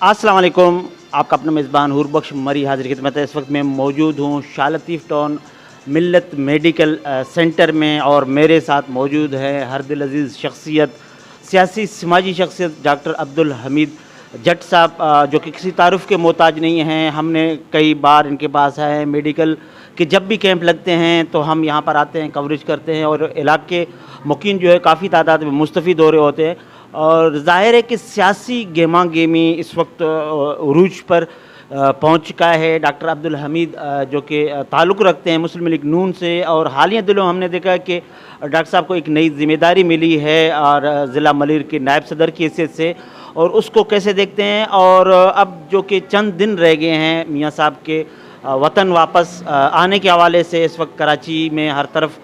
अस्सलाम वालेकुम। आपका अपना मेज़बान हूर बख्श मरी हाज़िर खिदमत है। इस वक्त मैं मौजूद हूँ शाह लतीफ़ टाउन मिल्लत मेडिकल सेंटर में और मेरे साथ मौजूद है हर दिल अज़ीज़ शख्सियत, सियासी समाजी शख्सियत डॉक्टर अब्दुल हमीद जट साहब, जो कि किसी तारुफ़ के मोहताज नहीं हैं। हमने कई बार इनके पास आए हैं। मेडिकल के जब भी कैंप लगते हैं तो हम यहाँ पर आते हैं, कवरेज करते हैं और इलाके मुकीन जो है काफ़ी तादाद में मुस्तफ़ीद हो रहे होते हैं। और ज़ाहिर है कि सियासी गेमा गेमी इस वक्त उरूज पर पहुँच चुका है। डॉक्टर अब्दुल हमीद जो कि ताल्लुक़ रखते हैं मुस्लिम लीग नून से, और हालिया दिनों हमने देखा है कि डॉक्टर साहब को एक नई ज़िम्मेदारी मिली है और ज़िला मलिर के नायब सदर की हैसियत से, और उसको कैसे देखते हैं। और अब जो कि चंद दिन रह गए हैं मियाँ साहब के वतन वापस आने के हवाले से, इस वक्त कराची में हर तरफ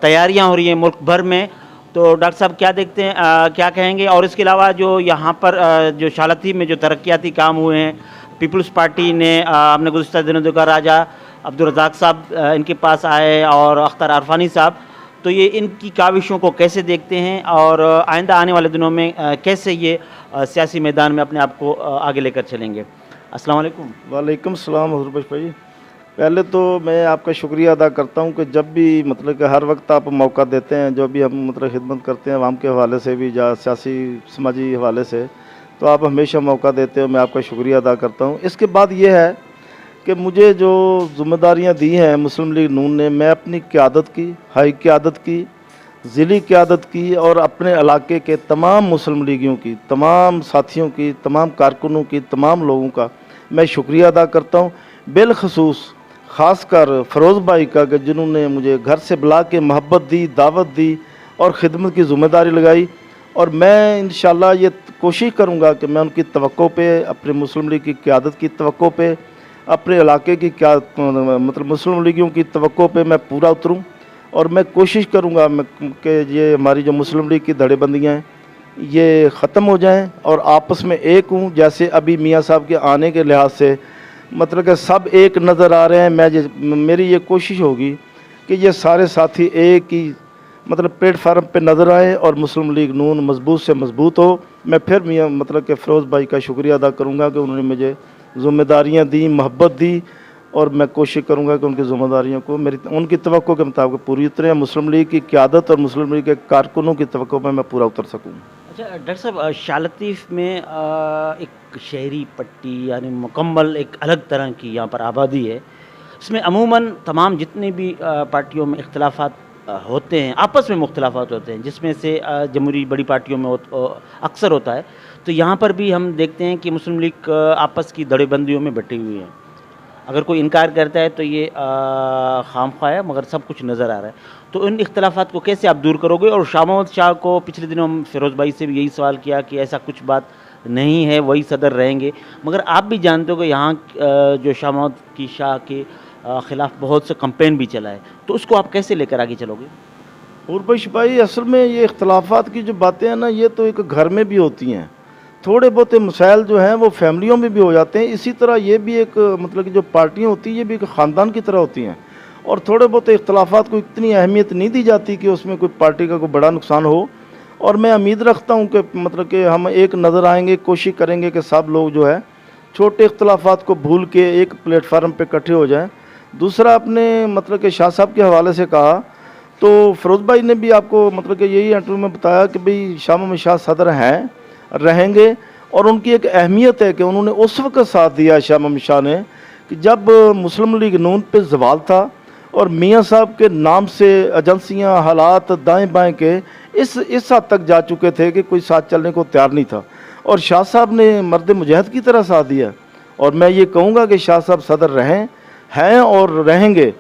तैयारियां हो रही हैं मुल्क भर में। तो डॉक्टर साहब क्या देखते हैं, क्या कहेंगे। और इसके अलावा जो यहाँ पर जो शाह लतीफ़ में जो तरक्याती काम हुए हैं, पीपल्स पार्टी ने हमने गुज़िश्ता दिनों देखा राजा अब्दुल रज़ाक साहब इनके पास आए और अख्तर अरफानी साहब, तो ये इनकी काविशों को कैसे देखते हैं और आइंदा आने वाले दिनों में कैसे ये सियासी मैदान में अपने आप को आगे लेकर चलेंगे। अस्सलाम वालेकुम। वालेकुम सलाम हज़रत भाई। पहले तो मैं आपका शुक्रिया अदा करता हूं कि जब भी मतलब कि हर वक्त आप मौका देते हैं, जो भी हम मतलब खिदमत करते हैं अवाम के हवाले से भी या सियासी समाजी हवाले से, तो आप हमेशा मौका देते हो। मैं आपका शुक्रिया अदा करता हूं। इसके बाद ये है कि मुझे जो ज़िम्मेदारियां दी हैं मुस्लिम लीग नून ने, मैं अपनी क़यादत की, हाई क़यादत की, ज़िली क़यादत की और अपने इलाके के तमाम मुस्लिम लीगियों की, तमाम साथियों की, तमाम कारकुनों की, तमाम लोगों का मैं शुक्रिया अदा करता हूँ। बिलखसूस ख़ासकर फ़रोज़ भाई का कि जिन्होंने मुझे घर से बुला के मोहब्बत दी, दावत दी और ख़िदमत की ज़िम्मेदारी लगाई। और मैं इंशाअल्लाह ये कोशिश करूँगा कि मैं उनकी तवक्को पे, अपने मुस्लिम लीग की क़यादत की तवक्को पे, अपने इलाके की क्या मतलब मुस्लिम लीगियों की तवक्को पे मैं पूरा उतरूँ। और मैं कोशिश करूँगा कि ये हमारी जो मुस्लिम लीग की धड़ेबंदियाँ हैं ये ख़त्म हो जाएं और आपस में एक हूँ। जैसे अभी मियाँ साहब के आने के लिहाज से मतलब कि सब एक नज़र आ रहे हैं। मेरी ये कोशिश होगी कि ये सारे साथी एक ही मतलब प्लेटफार्म पे नज़र आए और मुस्लिम लीग नून मजबूत से मजबूत हो। मैं फिर मियाँ मतलब कि फ़रोज़ भाई का शुक्रिया अदा करूँगा कि उन्होंने मुझे ज़िम्मेदारियाँ दी, मोहब्बत दी, और मैं कोशिश करूँगा कि उनकी ज़िम्मेदारियों को मेरी उनकी तवक्को के मुताबिक पूरी उतरें। मुस्लिम लीग की क़यादत और मुस्लिम लीग के कारकुनों की तवक्को में मैं पूरा उतर सकूँ। अच्छा डॉक्टर साहब, शाह लतीफ़ में एक शहरी पट्टी यानी मुकम्मल एक अलग तरह की यहाँ पर आबादी है। इसमें अमूमन तमाम जितनी भी पार्टियों में इख्तलाफात होते हैं, आपस में मुख्तलाफात होते हैं, जिसमें से जमहूरी बड़ी पार्टियों में अक्सर होता है। तो यहाँ पर भी हम देखते हैं कि मुस्लिम लीग आपस की धड़ेबंदियों में बटी हुई है। अगर कोई इनकार करता है तो ये खामख्वाह है, मगर सब कुछ नज़र आ रहा है। तो इन इख्तलाफात को कैसे आप दूर करोगे। और शाह महमूद शाह को पिछले दिनों हम फ़िरोज़ भाई से भी यही सवाल किया कि ऐसा कुछ बात नहीं है, वही सदर रहेंगे, मगर आप भी जानते हो कि यहाँ जो शाह महमूद की शाह के ख़िलाफ़ बहुत से कंपेन भी चला है, तो उसको आप कैसे लेकर आगे चलोगे। उर्वश भाई, असल में ये इख्तलाफात की जो बातें हैं ना, ये तो एक घर में भी होती हैं। थोड़े बहुत मसाइल जो हैं वो फैमिलियों में भी हो जाते हैं। इसी तरह ये भी एक मतलब कि जो पार्टियाँ होती हैं ये भी एक ख़ानदान की तरह होती हैं। और थोड़े बहुत इख्तलाफात को इतनी अहमियत नहीं दी जाती कि उसमें कोई पार्टी का कोई बड़ा नुकसान हो। और मैं उम्मीद रखता हूँ कि मतलब कि हम एक नज़र आएंगे, कोशिश करेंगे कि सब लोग जो है छोटे इख्तलाफात को भूल के एक प्लेटफार्म पर इकट्ठे हो जाएँ। दूसरा, आपने मतलब कि शाह साहब के हवाले से कहा, तो फ़िरोज़ भाई ने भी आपको मतलब कि यही इंटरव्यू में बताया कि भाई शाह महमूद शाह सदर हैं, रहेंगे। और उनकी एक अहमियत है कि उन्होंने उस वक्त साथ दिया शाह महमूद शाह ने कि जब मुस्लिम लीग नून पे ज़वाल था और मियाँ साहब के नाम से एजेंसियाँ, हालात दाएं बाएं के इस हद तक जा चुके थे कि कोई साथ चलने को तैयार नहीं था। और शाह साहब ने मर्द मुजाहिद की तरह साथ दिया। और मैं ये कहूँगा कि शाह साहब सदर हैं और रहेंगे,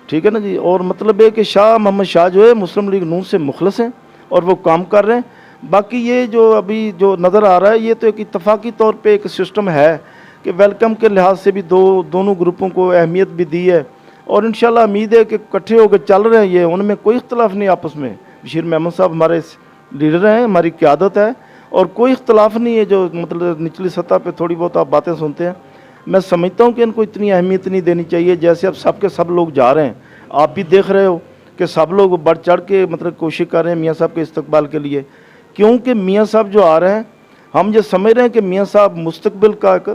ठीक है ना जी। और मतलब है कि शाह महमूद शाह जो है मुस्लिम लीग नून से मुखलस हैं और वो काम कर रहे हैं। बाकी ये जो अभी जो नज़र आ रहा है ये तो एक इत्तफाकी तौर पे एक सिस्टम है कि वेलकम के लिहाज से भी दोनों ग्रुपों को अहमियत भी दी है। और इंशाल्लाह उम्मीद है कि इकट्ठे होकर चल रहे हैं, ये उनमें कोई इख्तलाफ नहीं आपस में। बशीर मेमन साहब हमारे लीडर हैं, हमारी क़यादत है और कोई इख्तलाफ नहीं है। जो मतलब निचली सतह पर थोड़ी बहुत आप बातें सुनते हैं, मैं समझता हूँ कि इनको इतनी अहमियत नहीं देनी चाहिए। जैसे अब सब के सब लोग जा रहे हैं, आप भी देख रहे हो कि सब लोग बढ़ चढ़ के मतलब कोशिश कर रहे हैं मियाँ साहब के इस्तकबाल के लिए, क्योंकि मियाँ साहब जो आ रहे हैं हम ये समझ रहे हैं कि मियाँ साहब मुस्तकबिल का एक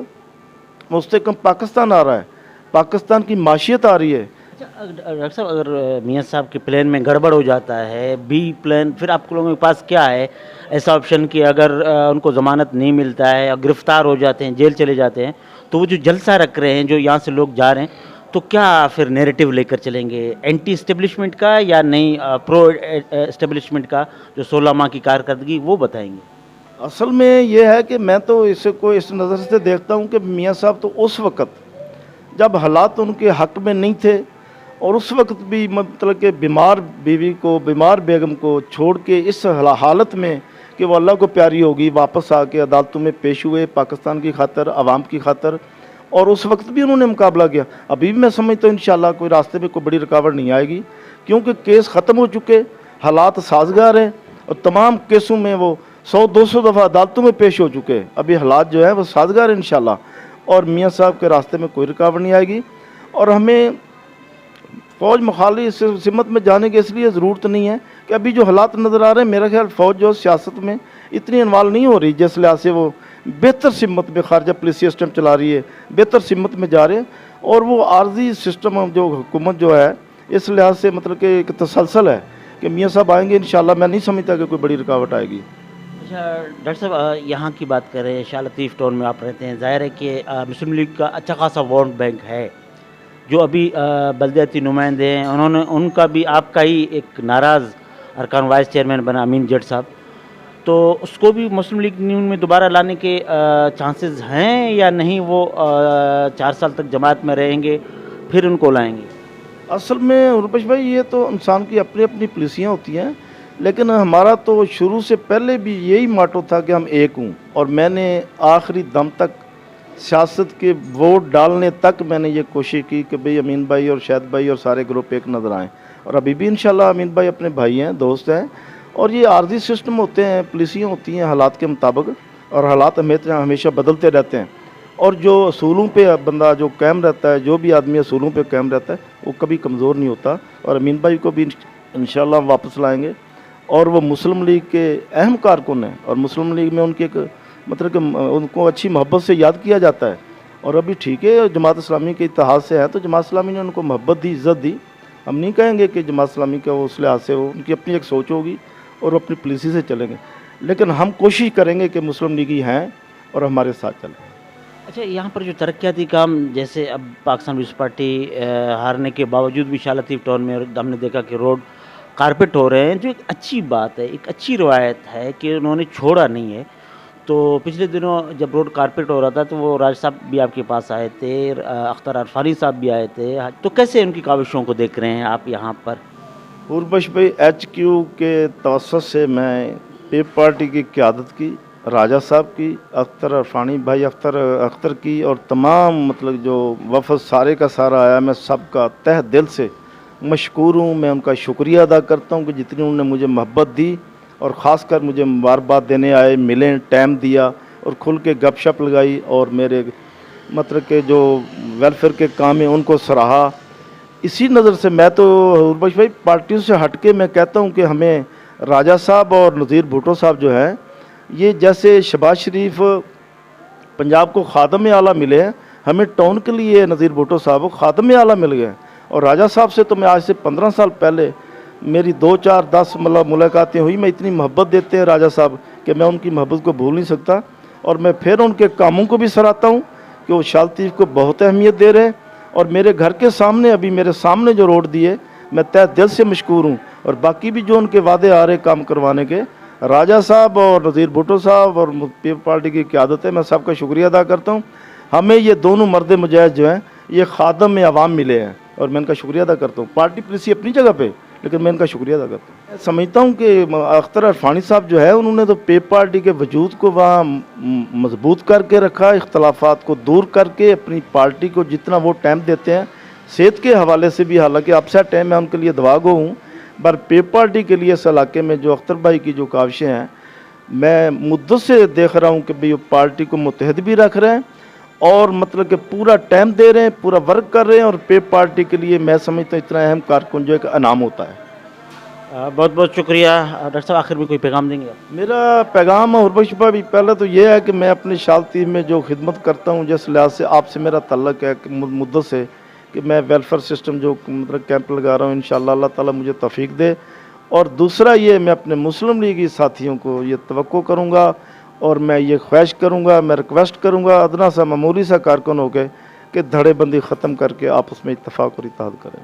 मुस्तकम पाकिस्तान आ रहा है, पाकिस्तान की माशियत आ रही है। अच्छा, डॉक्टर साहब अगर मियाँ साहब के प्लान में गड़बड़ हो जाता है, बी प्लान, फिर आप लोगों के पास क्या है ऐसा ऑप्शन कि अगर उनको ज़मानत नहीं मिलता है या गिरफ्तार हो जाते हैं, जेल चले जाते हैं, तो वो जो जलसा रख रहे हैं, जो यहाँ से लोग जा रहे हैं, तो क्या फिर नैरेटिव लेकर चलेंगे, एंटी इस्टेब्लिशमेंट का या नहीं प्रो इस्टेब्लिशमेंट का, जो 16 माह की कारकर्दगी वो बताएंगे? असल में ये है कि मैं तो इसको इस नज़र से देखता हूँ कि मियाँ साहब तो उस वक़्त जब हालात उनके हक़ में नहीं थे और उस वक्त भी मतलब कि बीमार बीवी को, बीमार बेगम को छोड़ के इस हालत में कि वो अल्लाह को प्यारी होगी, वापस आके अदालतों में पेश हुए पाकिस्तान की खातर, आवाम की खातर, और उस वक्त भी उन्होंने मुकाबला किया। अभी भी मैं समझता हूँ इंशाल्लाह कोई रास्ते में कोई बड़ी रुकावट नहीं आएगी, क्योंकि केस ख़त्म हो चुके, हालात साजगार हैं और तमाम केसों में वो 100-200 दफ़ा अदालतों में पेश हो चुके हैं। अभी हालात जो है वो साजगार है इंशाल्लाह, और मियाँ साहब के रास्ते में कोई रुकावट नहीं आएगी। और हमें फ़ौज मुखालिफ सिमत में जाने की इसलिए ज़रूरत नहीं है कि अभी जो हालात नज़र आ रहे हैं, मेरा ख्याल फ़ौज जो सियासत में इतनी इन्वॉल्व नहीं हो रही, जिस लिहाज से वो बेहतर सिमत में खारजा पुलिस सिस्टम चला रही है, बेहतर सिमत में जा रहे हैं, और वो आर्जी सिस्टम जो हुकूमत जो है इस लिहाज से मतलब कि एक तसलसल है कि मियाँ साहब आएंगे इंशाल्लाह। मैं नहीं समझता कि कोई बड़ी रुकावट आएगी। अच्छा डॉक्टर साहब, यहाँ की बात करें, शाह लतीफ़ टाउन में आप रहते हैं, ज़ाहिर है कि मुस्लिम लीग का अच्छा खासा वोट बैंक है। जो अभी बल्दियाती नुमाइंदे हैं, उन्होंने उनका भी आपका ही एक नाराज़ अरकान वाइस चेयरमैन बना अमीन जट साहब, तो उसको भी मुस्लिम लीग न्यून में दोबारा लाने के चांसेस हैं या नहीं? वो 4 साल तक जमात में रहेंगे फिर उनको लाएंगे? असल में रुपेश भाई, ये तो इंसान की अपनी अपनी पॉलिसियाँ होती हैं, लेकिन हमारा तो शुरू से पहले भी यही माटो था कि हम एक हूँ, और मैंने आखिरी दम तक सियासत के वोट डालने तक मैंने ये कोशिश की कि भाई अमीन भाई और शाहिद भाई और सारे ग्रुप एक नज़र आएँ, और अभी भी इंशाल्लाह अमीन भाई अपने भाई हैं, दोस्त हैं, और ये आर्जी सिस्टम होते हैं, पॉलिसियाँ होती हैं हालात के मुताबिक, और हालात हमेशा बदलते रहते हैं, और जो असूलों पे बंदा जो कायम रहता है, जो भी आदमी असूलों पे कायम रहता है, वो कभी कमज़ोर नहीं होता। और अमीन भाई को भी इंशाल्लाह वापस लाएंगे, और वो मुस्लिम लीग के अहम कारकुन हैं, और मुस्लिम लीग में उनकी एक मतलब कि उनको अच्छी मोहब्बत से याद किया जाता है। और अभी ठीक है, जमात इस्लामी के इत्तेहाद से है, तो जमात इस्लामी ने उनको मोहब्बत दी, इज़्ज़त दी। हम नहीं कहेंगे कि जमात इस्लामी का वो उस लिहाज से हो, उनकी अपनी एक सोच होगी और अपनी पॉलिसी से चलेंगे, लेकिन हम कोशिश करेंगे कि मुस्लिम लीगी हैं और हमारे साथ चलें। अच्छा, यहाँ पर जो तरक्याती काम, जैसे अब पाकिस्तान पीपल्स पार्टी हारने के बावजूद भी शाह लतीफ़ टाउन में हमने देखा कि रोड कारपेट हो रहे हैं, जो एक अच्छी बात है, एक अच्छी रवायत है कि उन्होंने छोड़ा नहीं है। तो पिछले दिनों जब रोड कारपेट हो रहा था तो वो राज साहब भी आपके पास आए थे, अख्तर अरफानी साहब भी आए थे, तो कैसे उनकी काविशों को देख रहे हैं आप यहाँ पर? उर्वश भाई, HQ के तवस्सुत से मैं पीपल्स पार्टी की क़यादत की, राजा साहब की, अख्तर अरफानी भाई अख्तर की, और तमाम मतलब जो वफ़द सारे का सारा आया, मैं सबका तह दिल से मशकूर हूँ। मैं उनका शुक्रिया अदा करता हूँ कि जितनी उन्होंने मुझे मोहब्बत दी, और ख़ासकर मुझे मुबारकबाद देने आए, मिले, टाइम दिया और खुल के गपशप लगाई, और मेरे मतलब के जो वेलफेयर के काम हैं उनको सराहा। इसी नज़र से मैं तो उर्वश भाई पार्टियों से हट के मैं कहता हूँ कि हमें राजा साहब और नज़ीर भुट्टो साहब जो हैं, ये जैसे शहबाज शरीफ पंजाब को खादम आला मिले हैं, हमें टाउन के लिए नज़ीर भुट्टो साहब को खादम आला मिल गए। और राजा साहब से तो मैं आज से 15 साल पहले मेरी 2, 4, 10 मतलब मुलाकातें हुई। मैं इतनी मोहब्बत देते हैं राजा साहब कि मैं उनकी मोहब्बत को भूल नहीं सकता, और मैं फिर उनके कामों को भी सराहता हूँ कि वो शाह लतीफ़ को बहुत अहमियत दे रहे हैं। और मेरे घर के सामने, अभी मेरे सामने जो रोड दिए, मैं तहे दिल से मशकूर हूँ। और बाकी भी जो उनके वादे आ रहे काम करवाने के, राजा साहब और नज़ीर भुट्टो साहब और पीपल्स पार्टी की क़यादत है, मैं सबका शुक्रिया अदा करता हूँ। हमें ये दोनों मर्द मुजाहिद जो हैं, ये खादम में आवाम मिले हैं, और मैं इनका शुक्रिया अदा करता हूँ। पार्टी पॉलिसी अपनी जगह पे, लेकिन मैं इनका शुक्रिया अदा करता हूँ। मैं समझता हूँ कि अख्तर अरफानी साहब जो है, उन्होंने तो पीपल्स पार्टी के वजूद को वहाँ मजबूत करके रखा, इख्तलाफात को दूर करके अपनी पार्टी को जितना वो टाइम देते हैं, सेहत के हवाले से भी, हालांकि अपसेट है, मैं उनके लिए दवागो हूँ, पर पीपल्स पार्टी के लिए इस इलाके में जो अख्तर भाई की जो काविशें हैं, मैं मुद्दत से देख रहा हूँ कि भाई वो पार्टी को मुतहद भी रख रहे हैं, और मतलब कि पूरा टाइम दे रहे हैं, पूरा वर्क कर रहे हैं। और पीपल्स पार्टी के लिए मैं समझता हूँ इतना अहम कारकुन जो एक इनाम होता है। बहुत बहुत शुक्रिया डॉक्टर साहब, आखिर में कोई पैगाम देंगे आप? मेरा पैगाम और बख्श भाई पहले तो ये है कि मैं अपनी शालती में जो खिदमत करता हूँ, जिस लिहाज से आपसे मेरा ताल्लुक़ है कि मुद्दत से, कि मैं वेलफेयर सिस्टम जो मतलब कैंप लगा रहा हूँ, इंशाअल्लाह अल्लाह ताला मुझे तौफीक दे। और दूसरा ये, मैं अपने मुस्लिम लीग की साथियों को ये तवक्को करूँगा और मैं ये ख्वाहिश करूँगा, मैं रिक्वेस्ट करूँगा अदना सा मामूली सा कारकुन हो के कि धड़ेबंदी ख़त्म करके आपस में इत्तफाक और इत्तेहाद करें।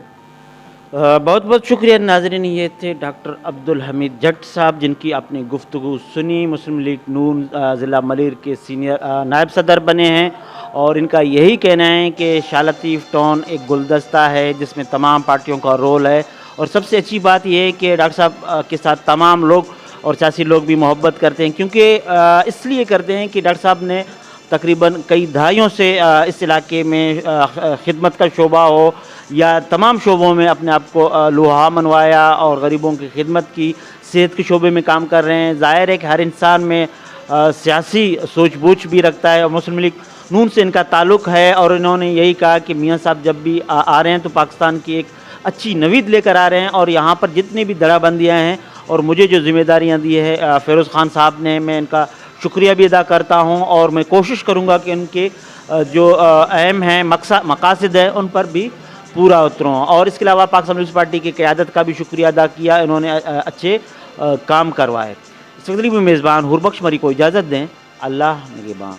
बहुत बहुत शुक्रिया नाज़रीन, ये थे डॉक्टर अब्दुल हमीद जट साहब, जिनकी आपने गुफ्तगू सुनी। मुस्लिम लीग नून ज़िला मलिर के सीनियर नायब सदर बने हैं और इनका यही कहना है कि शाह लतीफ़ टाउन एक गुलदस्ता है जिसमें तमाम पार्टियों का रोल है। और सबसे अच्छी बात यह है कि डॉक्टर साहब के साथ तमाम लोग और सियासी लोग भी मोहब्बत करते हैं, क्योंकि इसलिए करते हैं कि डॉक्टर साहब ने तकरीबन कई दहाइयों से इस इलाके में खिदमत का शोबा हो या तमाम शोबों में अपने आप को लोहा मनवाया और गरीबों की खिदमत की, सेहत के शोबे में काम कर रहे हैं। ज़ाहिर है कि हर इंसान में सियासी सूझबूझ भी रखता है और मुस्लिम लीग नून से इनका ताल्लुक़ है और इन्होंने यही कहा कि मियाँ साहब जब भी आ रहे हैं तो पाकिस्तान की एक अच्छी नवीद लेकर आ रहे हैं। और यहाँ पर जितनी भी दराबंदियाँ हैं और मुझे जो जिम्मेदारियाँ दी है फ़िरोज़ ख़ान साहब ने, मैं इनका शुक्रिया भी अदा करता हूँ और मैं कोशिश करूँगा कि उनके जो अहम हैं मकासद हैं उन पर भी पूरा उतरूँ। और इसके अलावा पाकिस्तान पीपल्स पार्टी की क़यादत का भी शुक्रिया अदा किया, इन्होंने अच्छे काम करवाए। इस वक्त में मेज़बान हुरबख्श मरी को इजाज़त दें। अल्लाह निगहबान।